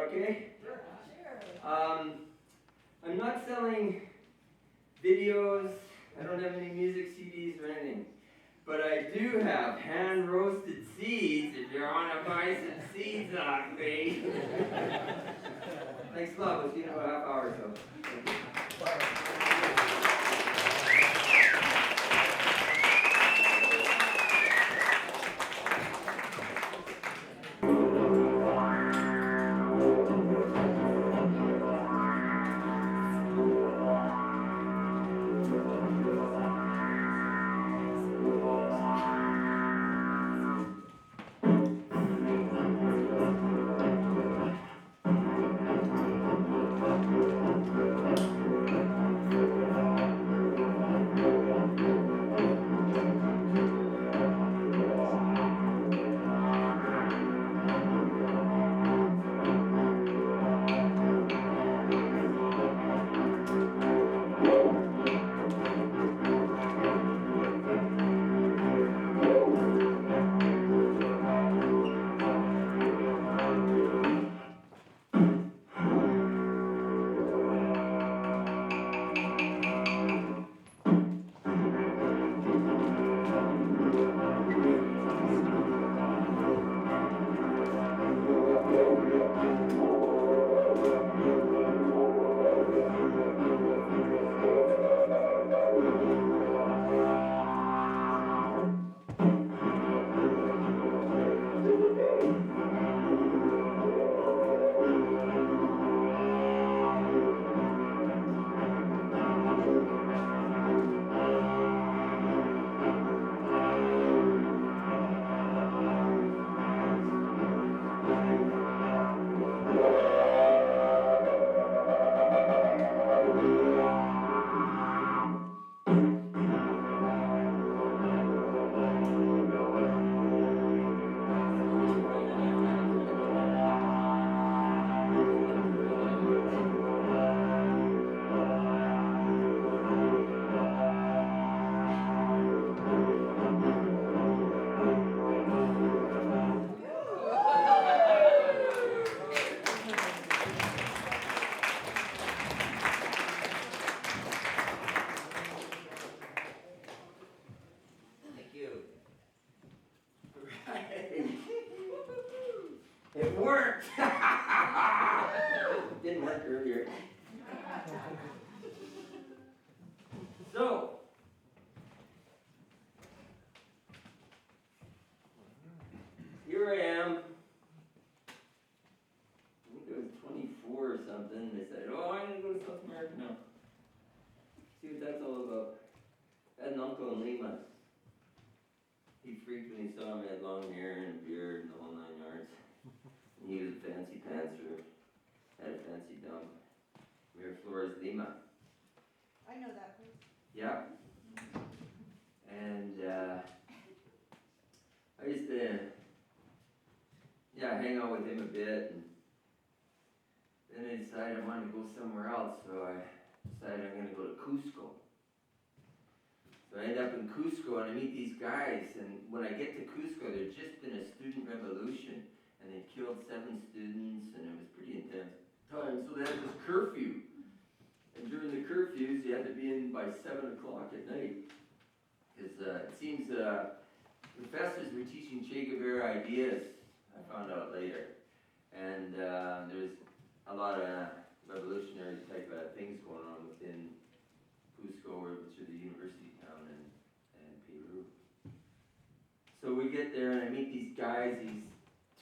okay? Sure. I'm not selling videos, I don't have any music CDs or anything. But I do have hand-roasted seeds if you want to buy some seeds off me. Thanks a lot. We'll see you in about a half hour or so. It worked! Didn't work earlier. So, here I am. I think I was 24 or something. They said, oh, I'm going to go to South America now. See what that's all about. I had an uncle in Lima. He frequently saw me, had long hair and a beard and the whole 9 yards. And he was a fancy pantser, had a fancy dump. Miraflores, Lima. I know that place. Yeah. And I used to, hang out with him a bit. And then I decided I wanted to go somewhere else, so I decided I'm going to go to Cusco. So I end up in Cusco and I meet these guys, and when I get to Cusco, there'd just been a student revolution, and they killed 7 students, and it was pretty intense time. So they had this curfew, and during the curfews, you had to be in by 7 o'clock at night, because it seems professors were teaching Che Guevara ideas, I found out later, and there's a lot of revolutionary type of things going on within Cusco, which is the university town in Peru. So we get there and I meet these guys, these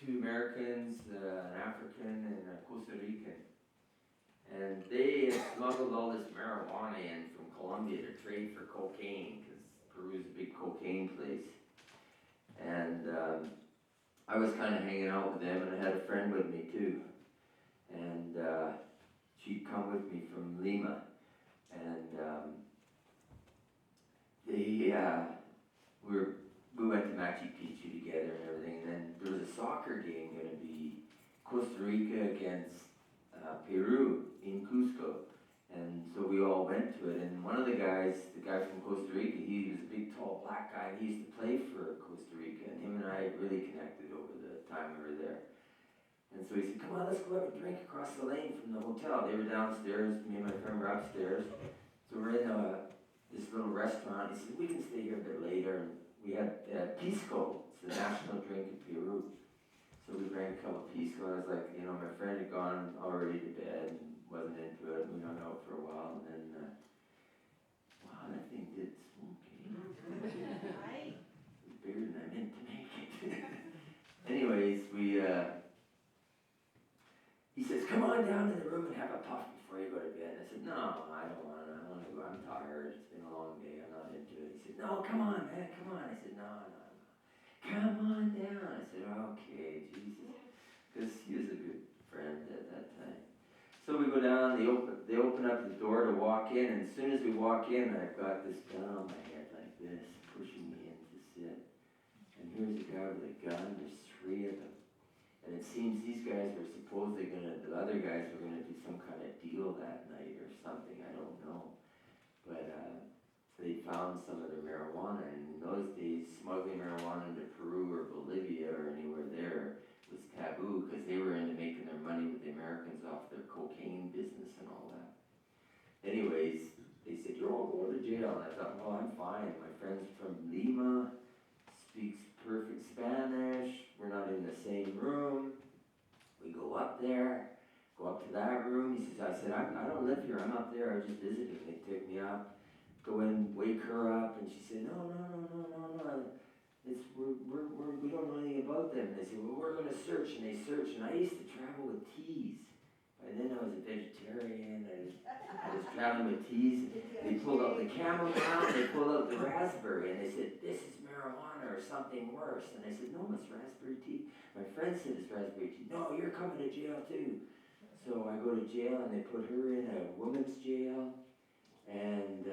2 Americans, an African and a Costa Rican. And they had smuggled all this marijuana in from Colombia to trade for cocaine, because Peru is a big cocaine place. And I was kind of hanging out with them, and I had a friend with me too. And she'd come with me from Lima. And we went to Machu Picchu together and everything, and then there was a soccer game going to be Costa Rica against Peru in Cusco, and so we all went to it, and one of the guys, the guy from Costa Rica, he was a big tall black guy, and he used to play for Costa Rica, and him and I really connected over the time we were there. And so he said, come on, let's go have a drink across the lane from the hotel. They were downstairs, me and my friend were upstairs. So we're in this little restaurant. He said, we can stay here a bit later. And we had Pisco. It's the national drink in Peru. So we drank a couple of Pisco. I was like, you know, my friend had gone already to bed and wasn't into it. We hung out for a while. And then, wow, that thing did smoke, eh? Right. It was bigger than I meant to make it. Anyways, he says, come on down to the room and have a puff before you go to bed. And I said, no, I don't want to. I want to go. I'm tired. It's been a long day. I'm not into it. He said, no, come on, man. Come on. I said, no. Come on down. I said, okay, Jesus. Because he was a good friend at that time. So we go down. They open up the door to walk in. And as soon as we walk in, I've got this gun on my head like this, pushing me in to sit. And here's a guy with a gun. There's 3 of them. And it seems these guys were supposedly the other guys were gonna do some kind of deal that night or something, I don't know. But, so they found some of their marijuana, and in those days, smuggling marijuana into Peru or Bolivia or anywhere there was taboo, because they were into making their money with the Americans off their cocaine business and all that. Anyways, they said, you're all going to jail, and I thought, well, I'm fine. My friend's from Lima, speaks perfect Spanish, we're not in the same room. We go up there, go up to that room. He says, I said, I don't live here, I'm up there, I was just visiting. They took me up, go in, wake her up, and she said, no, we don't know anything about them. And they said, well, we're gonna search, and they searched, and I used to travel with teas. By then I was a vegetarian, I was traveling with teas. They pulled out the chamomile, they pulled out the raspberry, and they said, this is marijuana or something worse. And I said, no, it's raspberry tea. My friend said it's raspberry tea. No, you're coming to jail too. So I go to jail, and they put her in a women's jail. And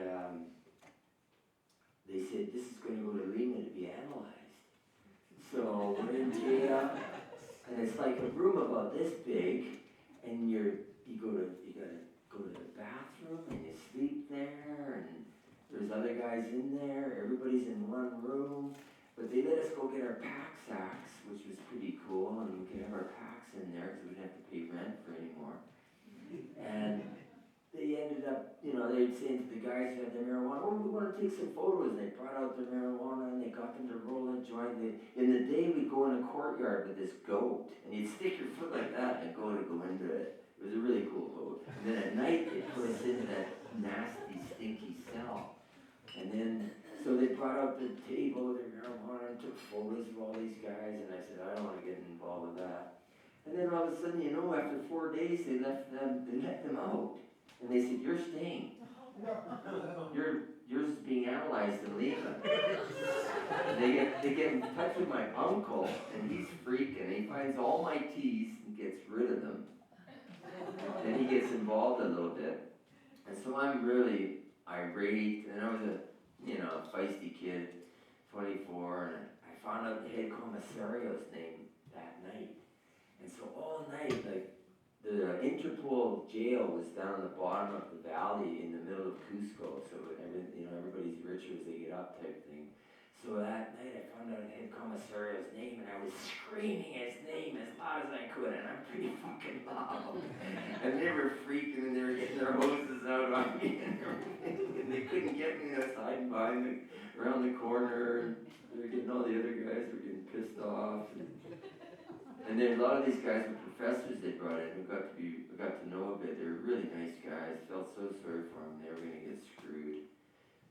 they said, this is going to go to Lima to be analyzed. So we're in jail, and it's like a room about this big, and you gotta go to the bathroom, and you sleep there, and there's other guys in there, everybody's in one room, but they let us go get our pack sacks, which was pretty cool, and we could have our packs in there, because we didn't have to pay rent for anymore. And they ended up, they'd say to the guys who had their marijuana, oh, we want to take some photos, and they brought out their marijuana, and they got them to roll a joint. In the day, we'd go in a courtyard with this goat, and you'd stick your foot like that and go into it. It was a really cool goat. And then at night, they put us into that nasty, stinky cell. And then, so they brought out the table, their marijuana, and took photos of all these guys, and I said, I don't want to get involved with that. And then all of a sudden, after 4 days, they let them out. And they said, you're staying. Yours is being analyzed in Lima. They get in touch with my uncle, and he's freaking. He finds all my teas and gets rid of them. Then he gets involved a little bit. And so I'm really irate, and I was a feisty kid, 24, and I found out the head commissario's name that night. And so all night, the Interpol jail was down the bottom of the valley in the middle of Cusco, so everybody's richer as they get up type thing. So that night I found out head commissario's name, and I was screaming his name as loud as I could, and I'm pretty fucking loud. And they were freaking, and they were getting their hoses out on me and everything, and they couldn't get me, and I was hiding behind around the corner, and they were getting all the other guys were getting pissed off. And then a lot of these guys were professors they brought in who got to know a bit. They were really nice guys. Felt so sorry for them. They were going to get screwed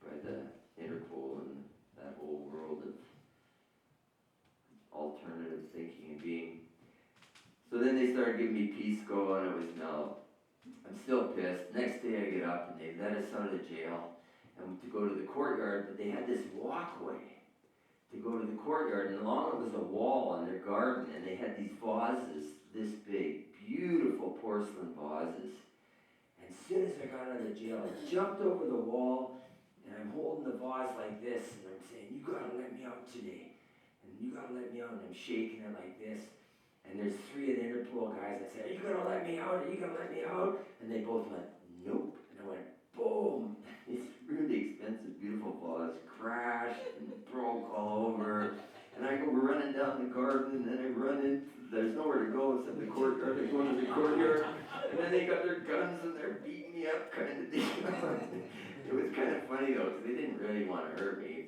by the Interpol and that whole world of alternative thinking and being. So then they started giving me Pisco, and it was mellow. I'm still pissed. Next day I get up, and they let us out of the jail and to go to the courtyard, but they had this walkway to go to the courtyard, and along it was a wall in their garden, and they had these vases this big, beautiful porcelain vases. And as soon as I got out of the jail, I jumped over the wall, and I'm holding the vase like this, and I'm saying, you gotta let me out today, and you gotta let me out, and I'm shaking it like this. And there's 3 of the Interpol guys that said, are you gonna let me out? Are you gonna let me out? And they both went, nope. And I went, boom. This really expensive, beautiful vase crashed and broke all over. And I go running down the garden, and then I run in, there's nowhere to go except the courtyard. I go into the courtyard, and then they got their guns and they're beating me up kind of deal. It was kind of funny though, because they didn't really want to hurt me.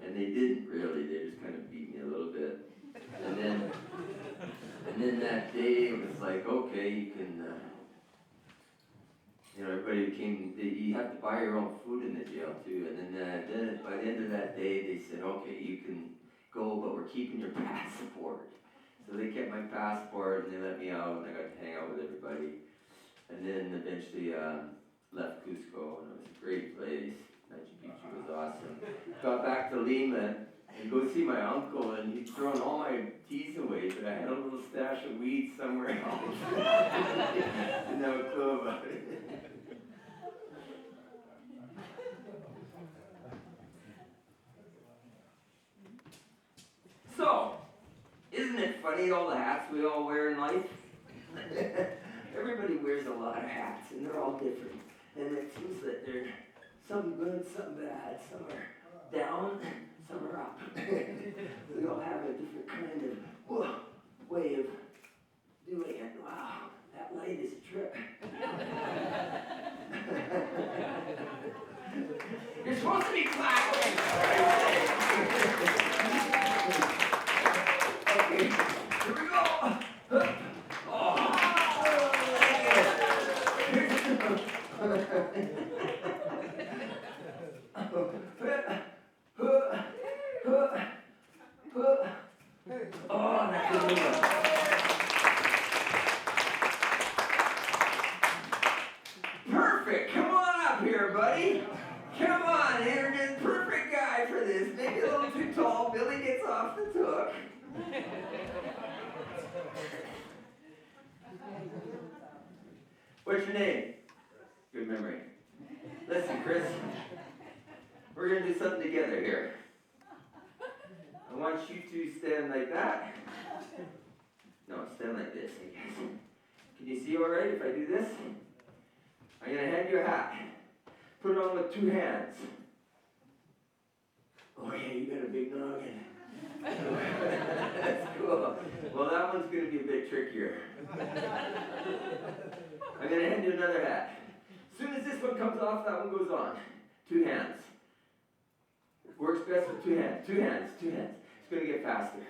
And they didn't really, they just kind of beat me a little bit. And then that day it was like, okay, you can, everybody came, you have to buy your own food in the jail too. And then by the end of that day, they said, okay, you can go, but we're keeping your passport. So they kept my passport and they let me out, and I got to hang out with everybody. And then eventually left Cusco, and it was a great place. Machu Picchu was awesome. Got back to Lima and go see my uncle, and he'd thrown all my teas away, but I had a little stash of weed somewhere else. Didn't have a clue about it. So, isn't it funny all the hats we all wear in life? Everybody wears a lot of hats, and they're all different. And it seems that they're some good, some bad, some are down, some are up. We all have a different kind of way of doing it. Wow, that light is a trip. You're supposed to be clapping. Okay, here we go. Perfect. Come on up here, buddy. Come on, you're the perfect guy for this. Maybe a little too tall. Billy gets off the hook. What's your name? Good memory. Listen, Chris. We're going to do something together here. I want you to stand like that. No, stand like this, I guess. Can you see all right if I do this? I'm going to hand you a hat. Put it on with two hands. Oh yeah, you got a big noggin. That's cool. Well, that one's going to be a bit trickier. I'm going to hand you another hat. As soon as this one comes off, that one goes on. Two hands. Works best with two hands. Two hands, two hands. It's going to get faster.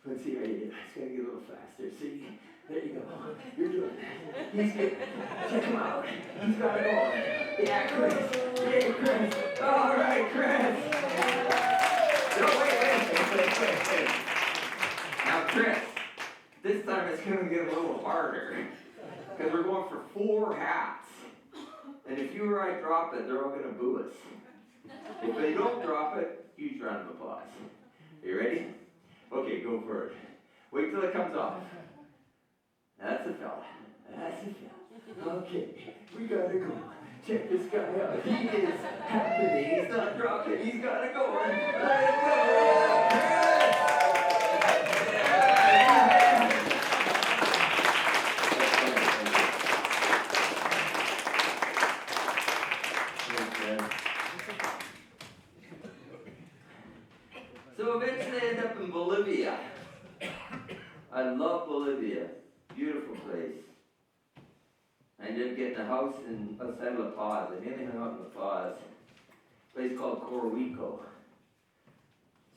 Let's see how you do. It's going to get a little faster. See? There you go. You're doing it. He's good. Check him out. He's got it going. Yeah, Chris. Yeah, Chris. All right, Chris. No, wait. Now, Chris, this time it's going to get a little harder. Because we're going for 4 hats. And if you or I drop it, they're all going to boo us. If they don't drop it, huge round of applause. Are you ready? Okay, go for it. Wait till it comes off. That's a fella. That's a fella. Okay, we gotta go. Check this guy out. He is happening. He's not dropping. He's gotta go. Let it go. So eventually I end up in Bolivia. I love Bolivia. Beautiful place. I ended up getting a house outside La Paz. I mainly hung out in La Paz. A place called Coroico.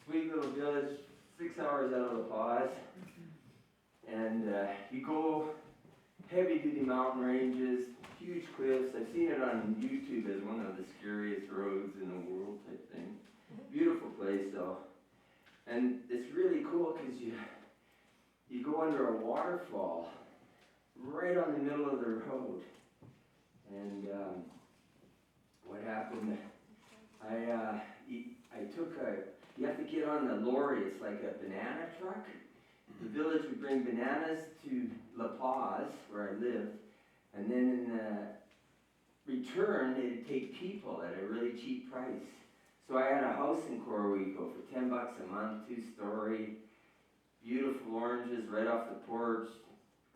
Sweet little village, 6 hours out of La Paz. And you go heavy duty mountain ranges, huge cliffs. I've seen it on YouTube as one of the scariest roads in the world type thing. Beautiful place though. And it's really cool because you go under a waterfall right on the middle of the road. And what happened, you have to get on the lorry. It's like a banana truck. The village would bring bananas to La Paz, where I lived, and then in return, they'd take people at a really cheap price. So I had a house in Coroico for $10 a month, 2-story, beautiful oranges right off the porch,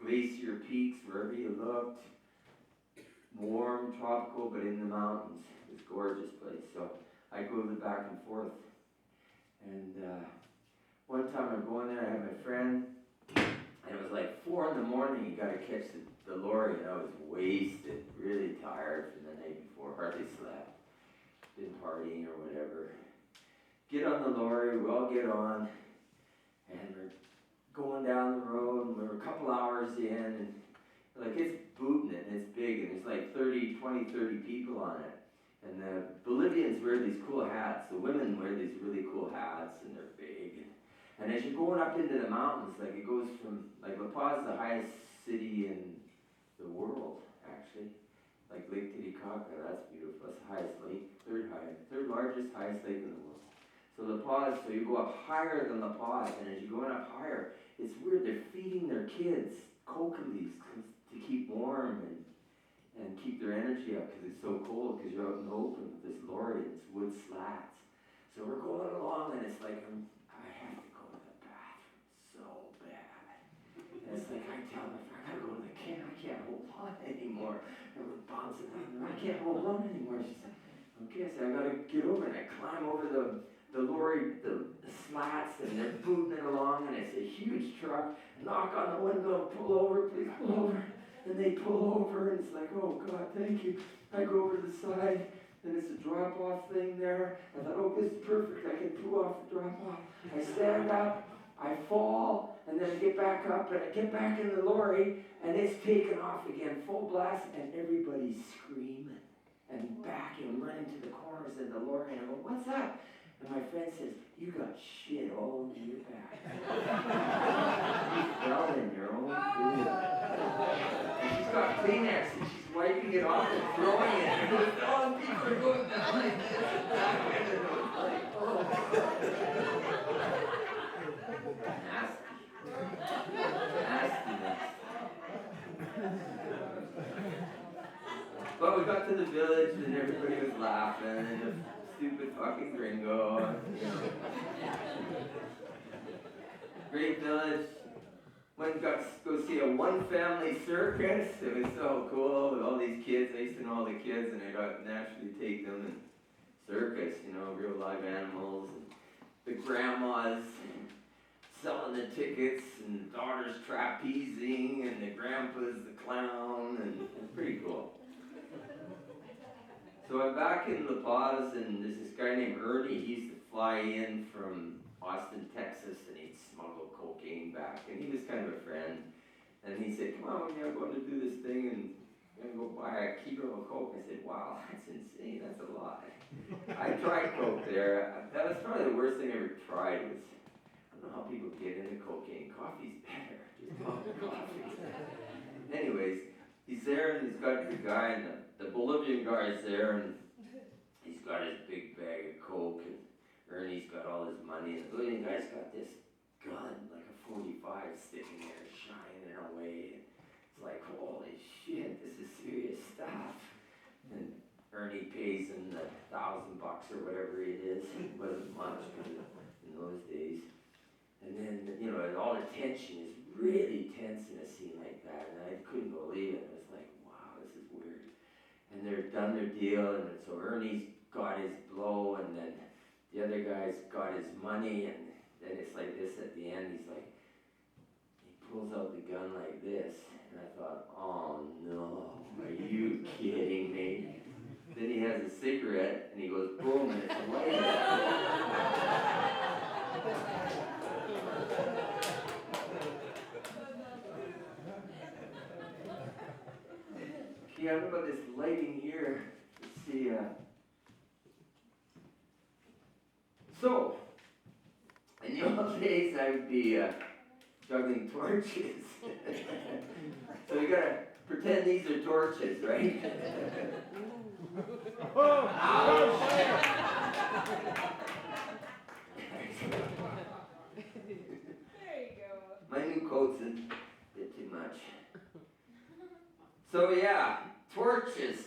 glacier peaks wherever you looked, warm, tropical, but in the mountains. It was a gorgeous place. So I go back and forth. And one time I'm going there, I had my friend, and it was like 4 in the morning, you gotta catch the lorry, and I was wasted, really tired from the night before, hardly slept, been partying or whatever. Get on the lorry, we all get on, and we're going down the road, and we're a couple hours in, and like it's booting it, and it's big, and there's like 30 people on it. And the Bolivians wear these cool hats. The women wear these really cool hats, and they're big. And as you're going up into the mountains, like it goes from, like La Paz is the highest city in the world, actually. Like Lake Titicaca, that's beautiful. That's the highest lake, third largest, highest lake in the world. So La Paz, so you go up higher than La Paz, and as you're going up higher, it's weird, they're feeding their kids coca leaves to keep warm and keep their energy up because it's so cold because you're out in the open with this lorry and it's wood slats. So we're going along and it's like, I have to go to the bathroom so bad. And it's like, I tell my friend, I gotta go to the can, I can't hold on anymore. And we're bouncing on there, I can't hold on anymore. She's like, okay, so I gotta get over and I climb over the lorry, the slats, and they're booting it along and it's a huge truck. Knock on the window, pull over, please pull over. And they pull over, and it's like, oh, God, thank you. I go over to the side, and it's a drop-off thing there. I thought, oh, this is perfect. I can pull off the drop-off. I stand up, I fall, and then I get back up, and I get back in the lorry, and it's taken off again, full blast, and everybody's screaming and backing, running to the corners of the lorry. And I go, what's up? And my friend says, you got shit all over your back. You fell in your own food. And she's got Kleenex and she's wiping it off and throwing it. And all the people are going down like this. And it was like, oh. Nasty. But we got to the village and everybody was laughing and the stupid fucking gringo, you know. Great village. Went got to go see a one-family circus. It was so cool with all these kids. I used to know all the kids, and I got naturally take them and circus, you know, real live animals. And the grandmas selling the tickets, and the daughters trapezing, and the grandpa's the clown, and it's pretty cool. So I'm back in La Paz, and there's this guy named Ernie. He used to fly in from Austin, Texas, and he'd smuggle cocaine back. And he was kind of a friend. And he said, come on, we're going to do this thing, and we're going to go buy a kilo of coke. I said, wow, that's insane. That's a lot. I tried coke there. That was probably the worst thing I ever tried. Was I don't know how people get into cocaine. Coffee's better. Just coffee. Anyways, he's there, and he's got the guy, and the Bolivian guy is there, and he's got his big bag of coke, and Ernie's got all his money, and the Bolivian guy's got this gun, like a 45 sticking there, shining away. It's like, holy shit, this is serious stuff. And Ernie pays him the $1,000 or whatever it is. It wasn't much in those days. And then, you know, all the tension is really tense in a scene like that, and I couldn't believe it. It was like, wow, this is weird. And they're done their deal, and so Ernie's got his blow, and then the other guy's got his money, and then it's like this at the end. He's like, he pulls out the gun like this, and I thought, oh no, are you kidding me? Then he has a cigarette, and he goes, boom, and it's a lighter. Yeah, what about this lighting here? Let's see. So, in the old days, I would be juggling torches. So we gotta pretend these are torches, right? There you go. My new coat's a bit too much. So yeah, torches.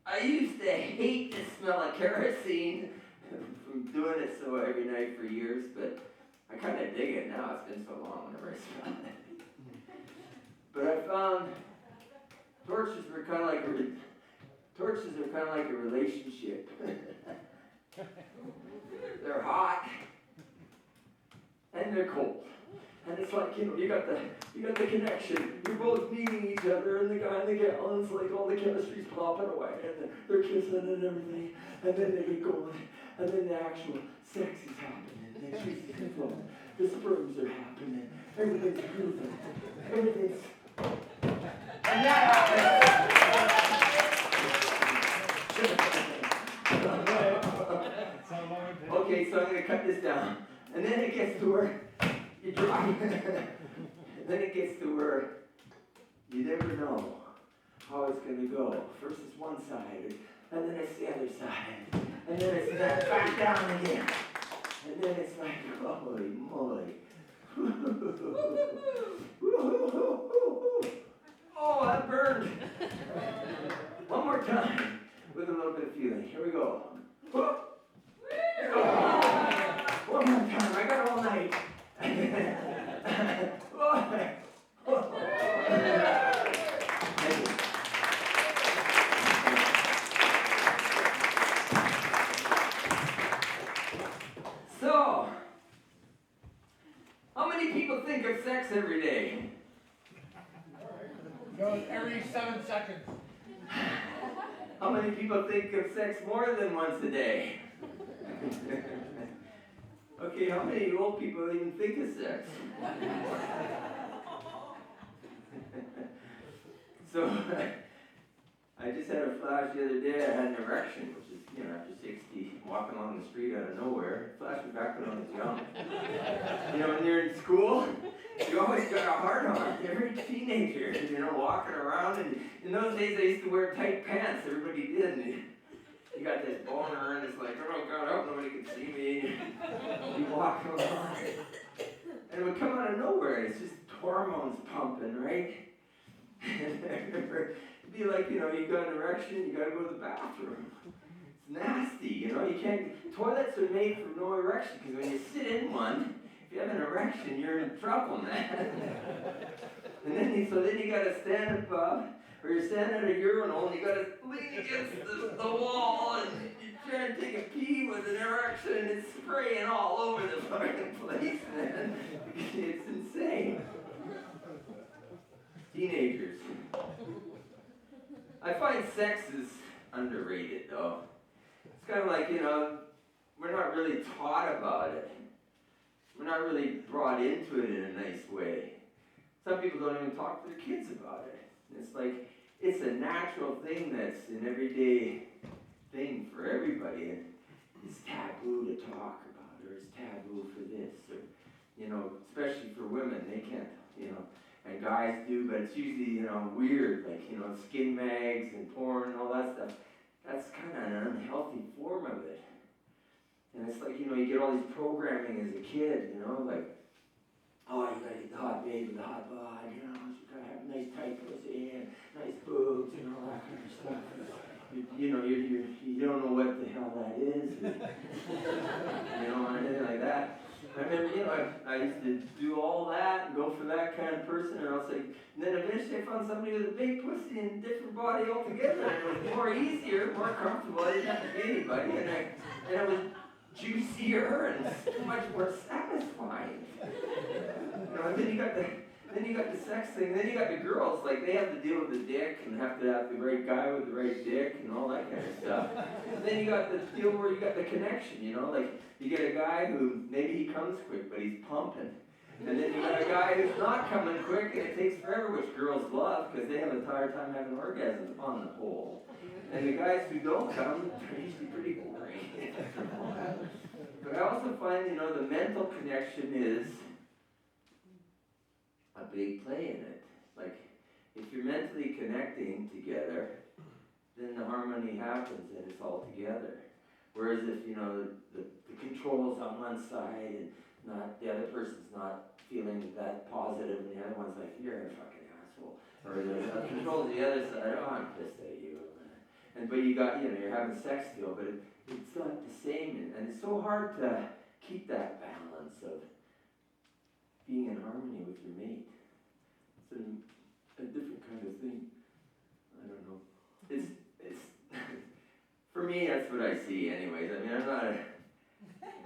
I used to hate the smell of kerosene from doing it so every night for years, but I kind of dig it now. It's been so long whenever I smell it. But I found torches are kind of like a relationship. They're hot, and they're cold. And it's like, you got the connection. You're both meeting each other, and the guy and the gal, and it's like all the chemistry's popping away, and they're kissing and everything, and then they get going, and then the actual sex is happening, and the juices are flowing, the sperms are happening, everything's grooving, everything's... And that happens! Okay, so I'm going to cut this down. And then it gets to where you drop. And then it gets to where you never know how it's going to go. First it's one side, and then it's the other side. And then it's back down again. And then it's like, holy moly. Oh, that burned. One more time with a little bit of feeling. Here we go. One more time. I got all night. So, how many people think of sex every day? Goes every 7 seconds. How many people think of sex more than once a day? Okay, how many old people even think of sex? So, I just had a flash the other day. I had an erection, which is, after 60, walking along the street out of nowhere. It flashed me back when I was young. When you're in school, you always got a hard on. Every teenager, walking around. And in those days, I used to wear tight pants. Everybody did. And you got this boner, and it's like, oh God, I hope nobody can see me. You walk along. And it would come out of nowhere. It's just hormones pumping, right? And I remember, it'd be like, you got an erection, you got to go to the bathroom. It's nasty, you can't, toilets are made for no erection, because when you sit in one, if you have an erection, you're in trouble, man. And then you got to stand above, or you're standing at a urinal, and you got to lean against the wall, and you're trying to take a pee with an erection, and it's spraying all over the fucking place, man. It's insane. Teenagers. I find sex is underrated, though. It's kind of like, we're not really taught about it. We're not really brought into it in a nice way. Some people don't even talk to their kids about it. It's like, it's a natural thing that's an everyday thing for everybody, and it's taboo to talk about, or it's taboo for this, or, especially for women, they can't, and guys do, but it's usually, weird, like, skin mags and porn and all that stuff. That's kind of an unhealthy form of it. And it's like, you get all these programming as a kid, like, oh, you gotta get the hot babe with the hot bod, you gotta have a nice tight pussy and nice boobs and all that kind of stuff. You don't know what the hell that is, or anything like that. I remember, I used to do all that and go for that kind of person, and I was like, and then eventually I found somebody with a big pussy and a different body altogether, and it was more easier, more comfortable. I didn't have to be anybody, and it was juicier and so much more satisfying. And then you got the sex thing, then you got the girls, like they have to deal with the dick and have to have the right guy with the right dick and all that kind of stuff. And then you got the deal where you got the connection, like you get a guy who maybe he comes quick, but he's pumping. And then you got a guy who's not coming quick and it takes forever, which girls love because they have a hard time having orgasms on the whole. And the guys who don't come are usually pretty boring. But I also find, the mental connection is a big play in it. Like, if you're mentally connecting together, then the harmony happens and it's all together. Whereas if, the control's on one side and not the other person's not feeling that positive and the other one's like, you're a fucking asshole. Or the control's the other side, oh, I'm pissed at you. But you got, you're having sex still, but it's not the same. And it's so hard to keep that balance of being in harmony with your mate. It's a different kind of thing. I don't know. It's for me, that's what I see anyways. I mean, I'm not a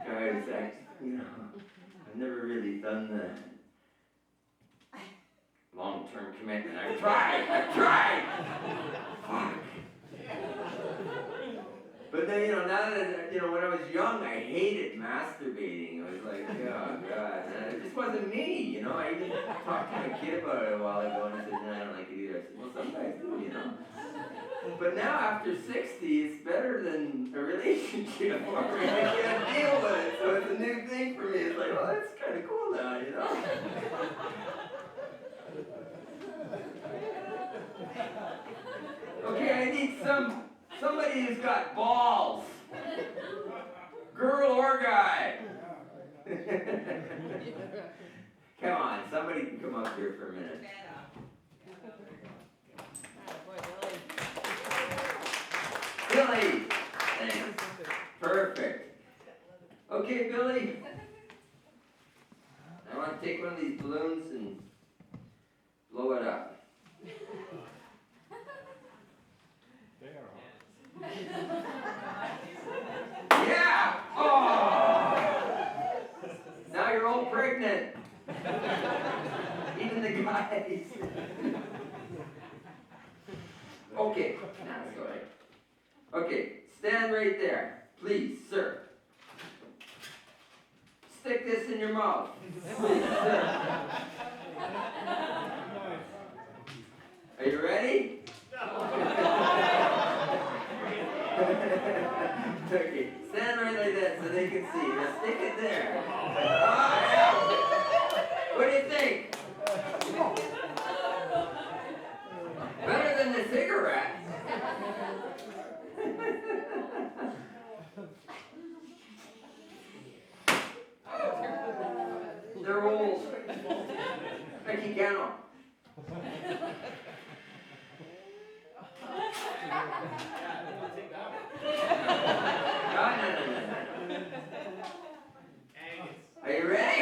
guy who's I'm never really done the long-term commitment. I've tried. Fuck. But then, now that, when I was young, I hated masturbating. I was like, oh, God. And it just wasn't me, I even talked to my kid about it a while ago, and I said, no, I don't like it either. I said, well, some guys do, But now, after 60, it's better than a relationship where I can't deal with it. So it's a new thing for me. It's like, well, that's kind of cool now, Okay, I need somebody who's got balls. Girl or guy. Come on, somebody can come up here for a minute. Billy! Thanks. Perfect. Okay, Billy. I want to take one of these balloons and blow it up. Yeah! Oh! Now you're all pregnant. Even the guys. Okay, that's all right. Okay, stand right there. Please, sir. Stick this in your mouth. Please, sir. Are you ready? Okay, stand right like that so they can see. Now stick it there. Oh, yeah. What do you think? Better than the cigarette. They're old. Mexicano. No. Are you ready?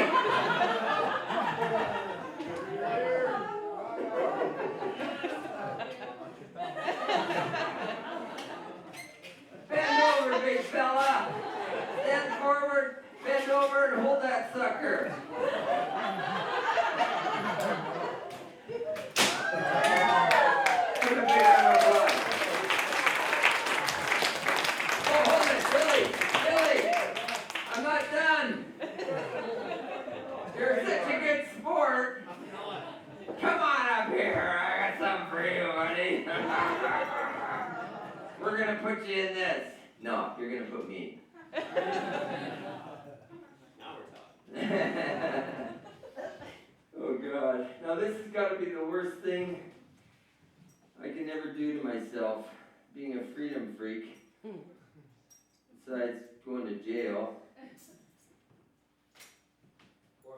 Bend over, big fella. Stand forward, bend over, and hold that sucker. Give a big round of applause. Oh, hold it, Billy. I'm not done. You're such a good sport. Come on up here. I got something for you, buddy. We're going to put you in this. No, you're going to put me. Now we're talking. Oh, God. Now, this has got to be the worst thing I can ever do to myself, being a freedom freak. Besides going to jail.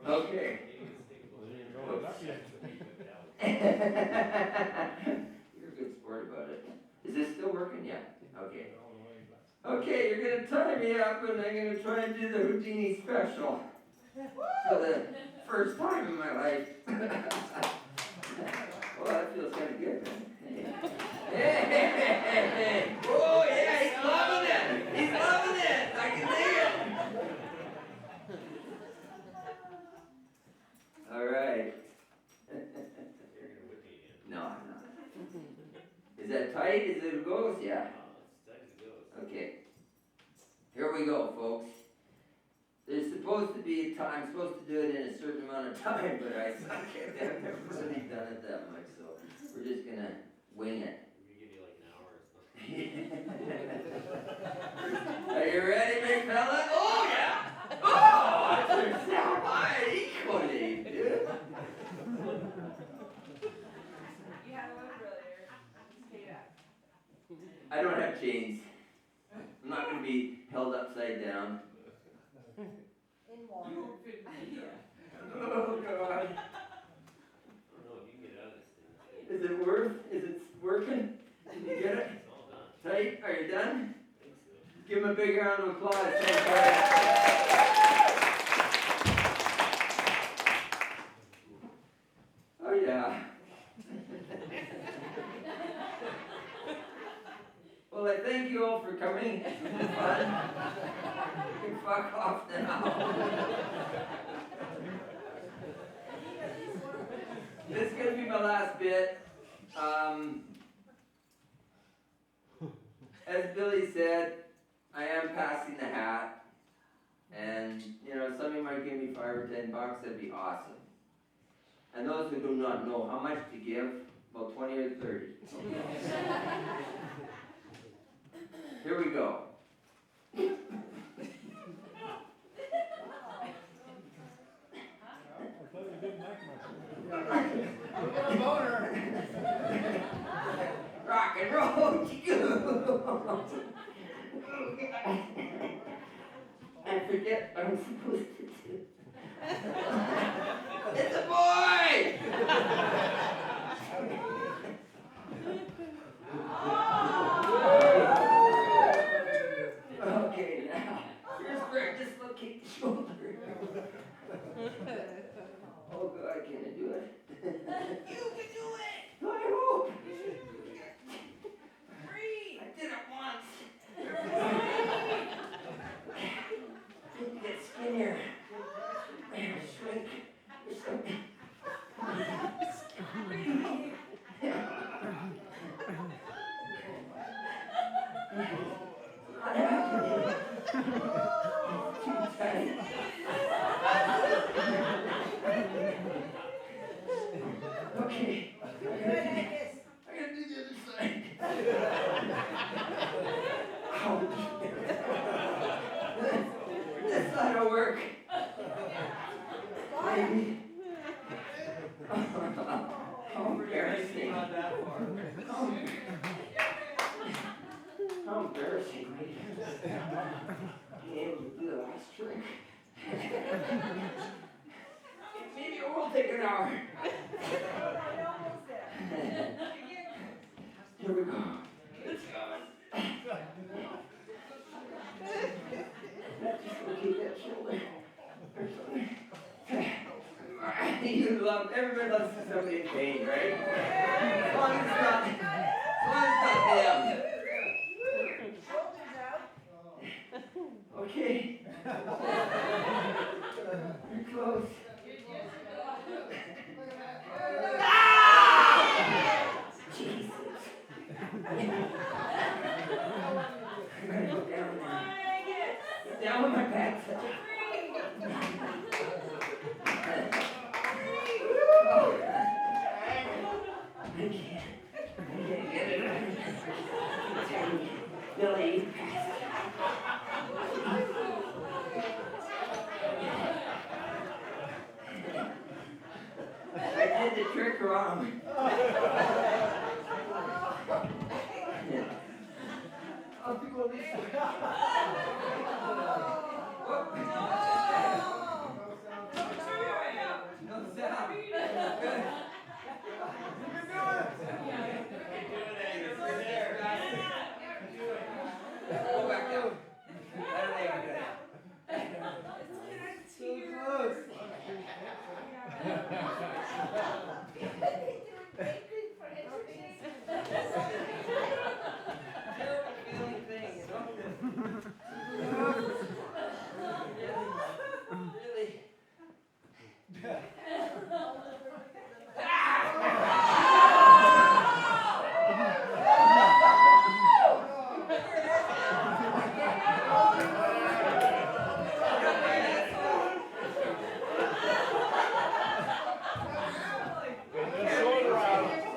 Okay. You're a good sport about it. Is this still working? Yeah. Okay. Okay, you're going to tie me up and I'm going to try and do the Houdini special. For the first time in my life. Well, that feels kind of good, man. Hey. Oh, yeah, he's loving it. He's loving it. I can see it. All right. You're gonna whip me again. No, I'm not. Is that tight as it goes? Yeah. It's tight as it goes. Okay. Here we go, folks. There's supposed to be a time, I'm supposed to do it in a certain amount of time, but I suck at it. I've never really done it that much, so we're just going to wing it. We're gonna give you like an hour or something. Are you ready, big fella? Oh, yeah! Oh, that's so high equally, dude. You had one earlier. Stay up. I don't have chains. I'm not going to be held upside down. In water. Oh, God. I don't know if you can get out of this thing. Is it working? Did you get it? It's all done. Tight? Are you done? I think so. Give him a big round of applause. Thank you. Oh, yeah. Well, I thank you all for coming. It's been fun. You can fuck off now. the last bit. As Billy said, I am passing the hat. And, you know, somebody might give me $5 or $10, that'd be awesome. And those who do not know how much to give, about 20 or 30. Here we go. Rock and roll. I forget what I'm supposed to do. It's a boy! Okay, now, here's where I dislocate the shoulder. Oh God, can I do it? You can do it! I hope! Breathe! I did it once! Get skinnier. Shrink. Or something. Okay. I gotta do the other side. Ouch. This side will work. Maybe. How embarrassing. How embarrassing, right? Being able to do the last trick. Maybe it will take an hour. Here we go. Let's go. Dislocate that shoulder. You love, everybody loves to see somebody in pain, right? As long as it's not them. Shoulders out. Okay. You're close. Jesus. I'm gonna go down there. Get down with my back. I can't get it. Billy. I did the trick wrong. I'll go this way. No sound. Good. Go back down. That leg good. So close. Terrible feeling thing, you know? Really? Shoulder out.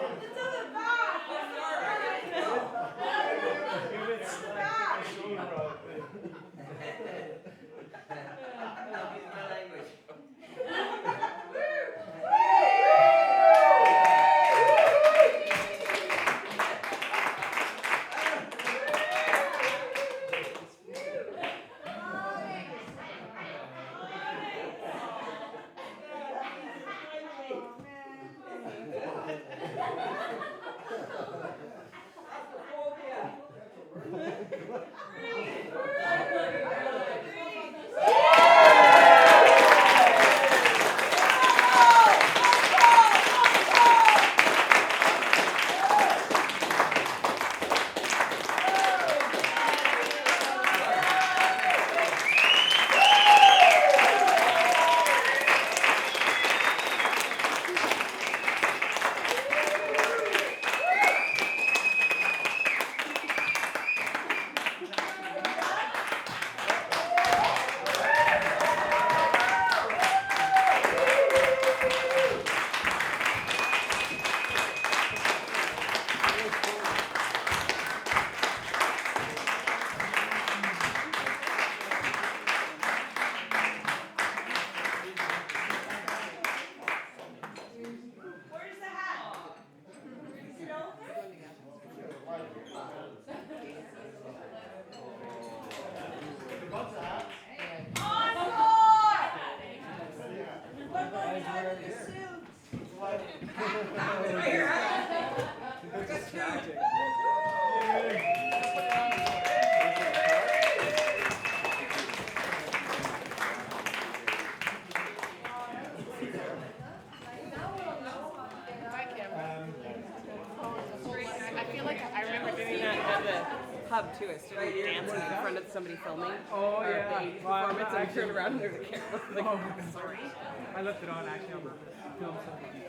hub too. I started dancing in front of somebody filming. Oh, our yeah. baby Well, performance, and I turned around and there's a camera. Like, Oh, sorry. I left it on actually on purpose. Film something.